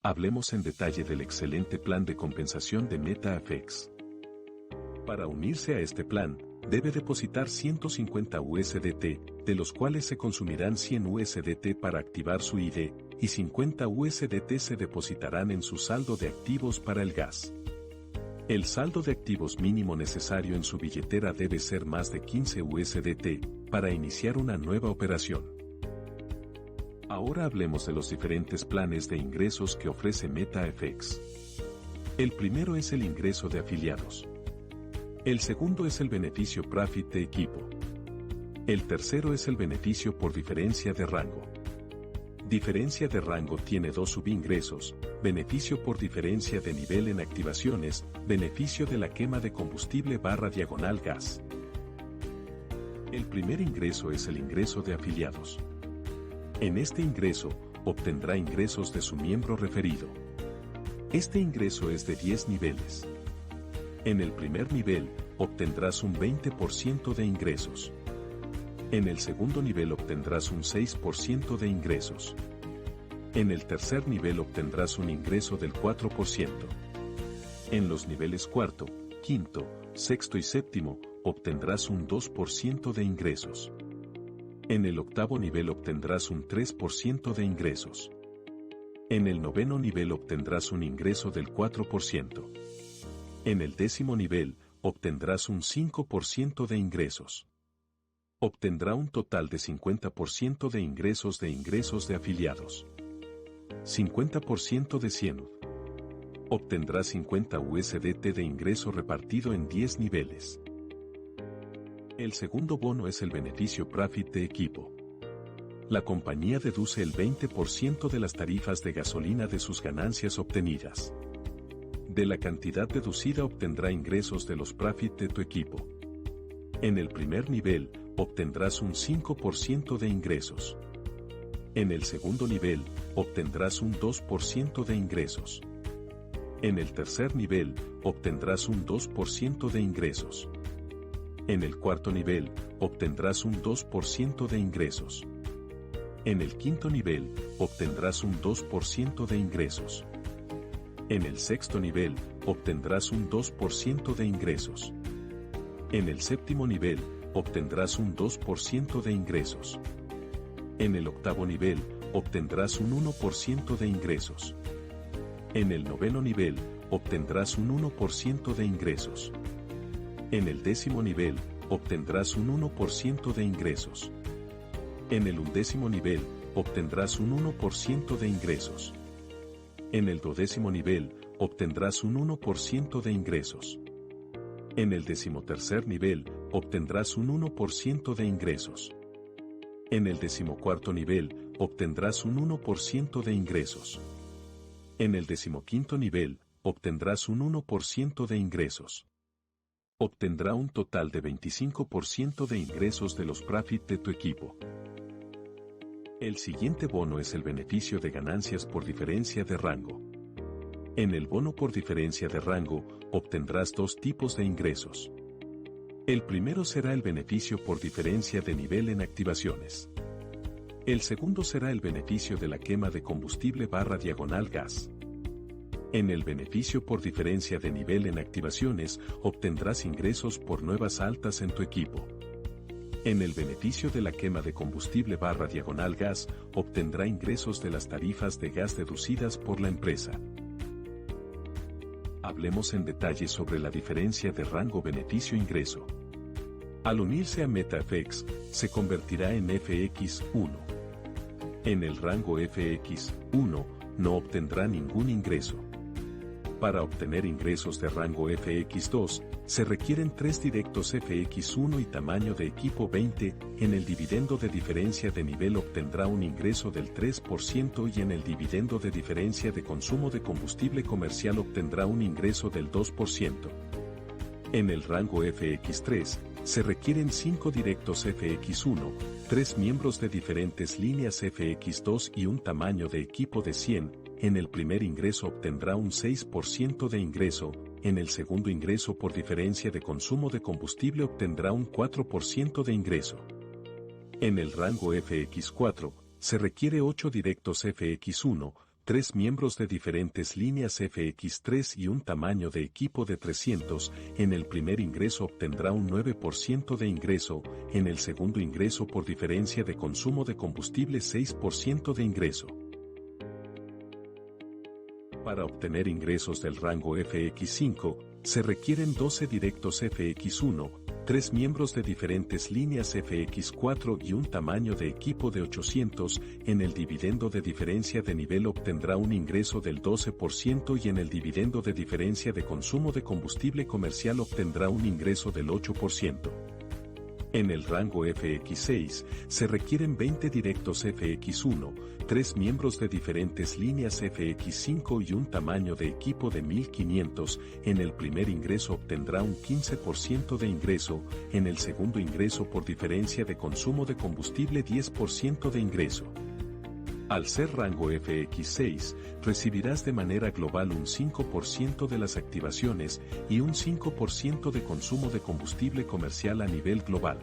Hablemos en detalle del excelente plan de compensación de MetaFX. Para unirse a este plan, debe depositar 150 USDT, de los cuales se consumirán 100 USDT para activar su ID, y 50 USDT se depositarán en su saldo de activos para el gas. El saldo de activos mínimo necesario en su billetera debe ser más de 15 USDT, para iniciar una nueva operación. Ahora hablemos de los diferentes planes de ingresos que ofrece MetaFX. El primero es el ingreso de afiliados. El segundo es el beneficio Profit de equipo. El tercero es el beneficio por diferencia de rango. Diferencia de rango tiene dos subingresos: beneficio por diferencia de nivel en activaciones, beneficio de la quema de combustible / gas. El primer ingreso es el ingreso de afiliados. En este ingreso, obtendrá ingresos de su miembro referido. Este ingreso es de 10 niveles. En el primer nivel, obtendrás un 20% de ingresos. En el segundo nivel obtendrás un 6% de ingresos. En el tercer nivel obtendrás un ingreso del 4%. En los niveles cuarto, quinto, sexto y séptimo, obtendrás un 2% de ingresos. En el octavo nivel obtendrás un 3% de ingresos. En el noveno nivel obtendrás un ingreso del 4%. En el décimo nivel, obtendrás un 5% de ingresos. Obtendrá un total de 50% de ingresos de afiliados. 50% de 100. Obtendrá 50 USDT de ingreso repartido en 10 niveles. El segundo bono es el beneficio Profit de equipo. La compañía deduce el 20% de las tarifas de gasolina de sus ganancias obtenidas. De la cantidad deducida obtendrá ingresos de los Profit de tu equipo. En el primer nivel, obtendrás un 5% de ingresos. En el segundo nivel, obtendrás un 2% de ingresos. En el tercer nivel, obtendrás un 2% de ingresos. En el cuarto nivel, obtendrás un 2% de ingresos. En el quinto nivel, obtendrás un 2% de ingresos. En el sexto nivel, obtendrás un 2% de ingresos. En el séptimo nivel, obtendrás un 2% de ingresos. En el octavo nivel, obtendrás un 1% de ingresos. En el noveno nivel, obtendrás un 1% de ingresos. En el décimo nivel, obtendrás un 1% de ingresos. En el undécimo nivel, obtendrás un 1% de ingresos. En el duodécimo nivel, obtendrás un 1% de ingresos. En el decimotercer nivel, obtendrás un 1% de ingresos. En el decimocuarto nivel, obtendrás un 1% de ingresos. En el decimoquinto nivel, obtendrás un 1% de ingresos. Obtendrá un total de 25% de ingresos de los Profit de tu equipo. El siguiente bono es el beneficio de ganancias por diferencia de rango. En el bono por diferencia de rango, obtendrás dos tipos de ingresos. El primero será el beneficio por diferencia de nivel en activaciones. El segundo será el beneficio de la quema de combustible / gas. En el beneficio por diferencia de nivel en activaciones, obtendrás ingresos por nuevas altas en tu equipo. En el beneficio de la quema de combustible / gas, obtendrá ingresos de las tarifas de gas deducidas por la empresa. Hablemos en detalle sobre la diferencia de rango beneficio-ingreso. Al unirse a MetaFX, se convertirá en FX1. En el rango FX1, no obtendrá ningún ingreso. Para obtener ingresos de rango FX2, se requieren 3 directos FX1 y tamaño de equipo 20, en el dividendo de diferencia de nivel obtendrá un ingreso del 3% y en el dividendo de diferencia de consumo de combustible comercial obtendrá un ingreso del 2%. En el rango FX3, se requieren 5 directos FX1, 3 miembros de diferentes líneas FX2 y un tamaño de equipo de 100, en el primer ingreso obtendrá un 6% de ingreso, en el segundo ingreso por diferencia de consumo de combustible obtendrá un 4% de ingreso. En el rango FX4, se requiere 8 directos FX1, 3 miembros de diferentes líneas FX3 y un tamaño de equipo de 300, en el primer ingreso obtendrá un 9% de ingreso, en el segundo ingreso por diferencia de consumo de combustible 6% de ingreso. Para obtener ingresos del rango FX5, se requieren 12 directos FX1, 3 miembros de diferentes líneas FX4 y un tamaño de equipo de 800, en el dividendo de diferencia de nivel obtendrá un ingreso del 12% y en el dividendo de diferencia de consumo de combustible comercial obtendrá un ingreso del 8%. En el rango FX6, se requieren 20 directos FX1, 3 miembros de diferentes líneas FX5 y un tamaño de equipo de 1500, en el primer ingreso obtendrá un 15% de ingreso, en el segundo ingreso por diferencia de consumo de combustible 10% de ingreso. Al ser rango FX6, recibirás de manera global un 5% de las activaciones y un 5% de consumo de combustible comercial a nivel global.